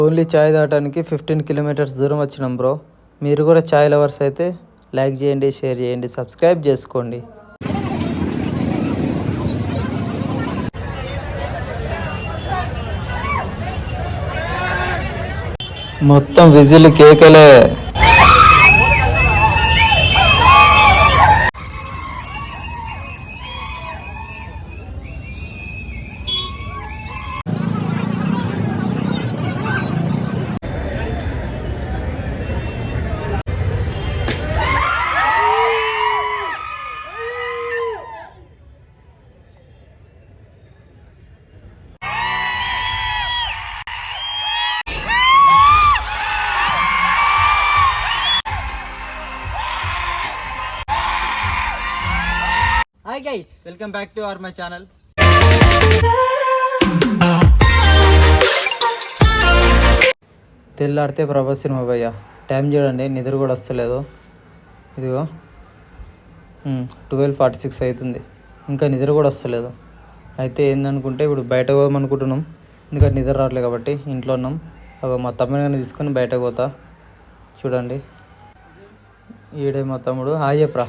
Only చాయ్ తాగడానికి 15 kilometres దూరం వచ్చినాం బ్రో. మీరు కూడా చాయ్ లవర్స్ అయితే లైక్ చేయండి, షేర్ చేయండి, సబ్స్క్రైబ్ చేసుకోండి. మొత్తం విజిల్ కేకలే. Hi guys, welcome back to my channel. తెల్లాడితే ప్రభాస్ సినిమా భయ్య. టైం చూడండి, నిద్ర కూడా వస్తలేదు. ఇదిగో 12:46 అవుతుంది, ఇంకా నిద్ర కూడా వస్తలేదు. అయితే ఏందనుకుంటే ఇప్పుడు బయటకు పోదామనుకుంటున్నాం, ఎందుకంటే నిద్ర రావట్లేదు కాబట్టి ఇంట్లో ఉన్నాం. మా తమ్ముడు కానీ తీసుకొని బయటకు పోతా. చూడండి, ఈడే మా తమ్ముడు. హాయ్ చెప్పరా.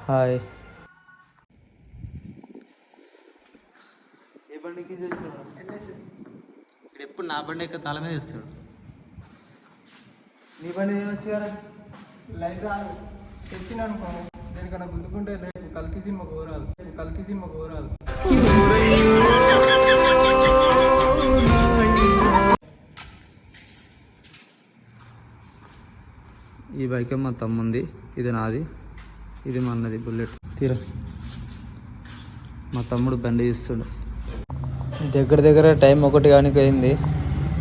హాయ్. ఎప్పుడు నా బండి ఎక్క తల మీద ఇస్తాడు. నీ బండి ఏమొచ్చు కదా, లైట్ రాదు తెచ్చిననుకో, దేనికన్నా గుద్దుకుంటే రేపు కల్కి సినిమాకు ఊరాదు. ఈ బైక్ మా తమ్ముంది, ఇది నాది, ఇది మా అన్నది బుల్లెట్. తీరా మా తమ్ముడు బండి తీస్తుండు. దగ్గర టైం 1 కానికి అయింది.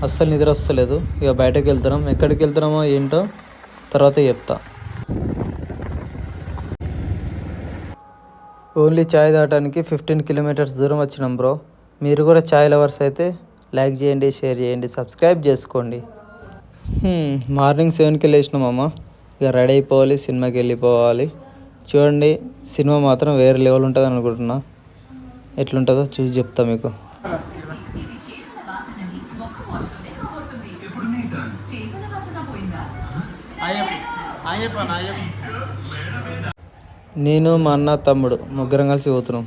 అస్సలు నిద్ర వస్తలేదు. ఇక బయటకు వెళ్తున్నాం. ఎక్కడికి వెళ్తున్నామో ఏంటో తర్వాత చెప్తా. ఓన్లీ చాయ్ తాగడానికి 15 కిలోమీటర్స్ దూరం వచ్చినాం బ్రో. మీరు కూడా చాయ్ లవర్స్ అయితే లైక్ చేయండి, షేర్ చేయండి, సబ్స్క్రైబ్ చేసుకోండి. మార్నింగ్ 7కి లేచినాం అమ్మ. ఇక రెడీ అయిపోవాలి, సినిమాకి వెళ్ళిపోవాలి. చూడండి, సినిమా మాత్రం వేరే లెవెల్ ఉంటుంది అనుకుంటున్నా. ఎట్లుంటుందో చూసి చెప్తా మీకు. నేను మా అన్న తమ్ముడు ముగ్గురం కలిసి పోతున్నాం.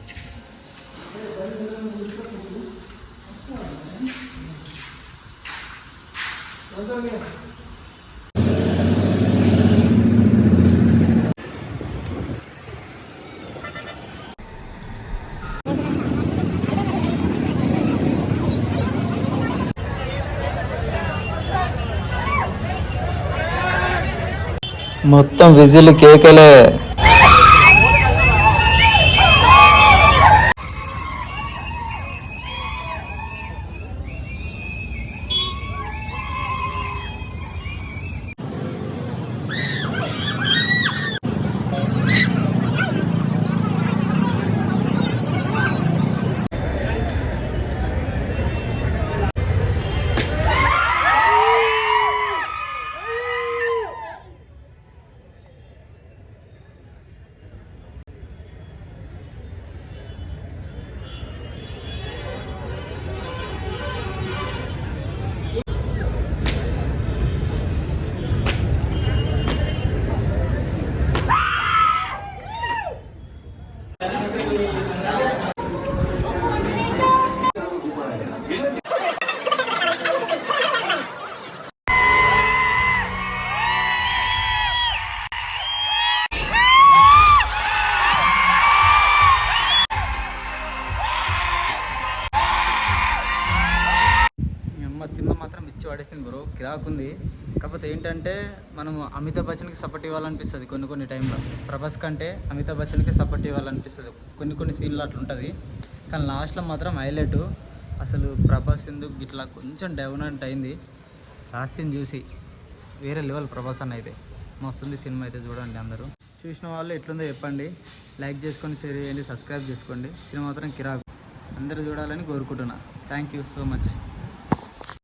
మొత్తం విజిల్ కేకలే. సినిమా మాత్రం ఇచ్చి పడేసింది బ్రో, కిరాకుంది. కాకపోతే ఏంటంటే మనం అమితాబ్ బచ్చన్కి సపోర్ట్ ఇవ్వాలనిపిస్తుంది కొన్ని టైంలో. ప్రభాస్ కంటే అమితాబ్ బచ్చన్కి సపోర్ట్ ఇవ్వాలనిపిస్తుంది కొన్ని సీన్లు అట్లా ఉంటుంది. కానీ లాస్ట్లో మాత్రం హైలైట్. అసలు ప్రభాస్ ఎందుకు ఇట్లా కొంచెం డెవలప్మెంట్ అయింది లాస్ట్ సీన్ చూసి. వేరే లెవెల్ ప్రభాస్ అన్న అయితే. మస్తుంది సినిమా అయితే, చూడండి. అందరూ చూసిన వాళ్ళు ఎట్లుందో చెప్పండి. లైక్ చేసుకొని, షేర్ చేయండి, సబ్స్క్రైబ్ చేసుకోండి. సినిమా మాత్రం కిరాకు. అందరూ చూడాలని కోరుకుంటున్నా. Thank you so much.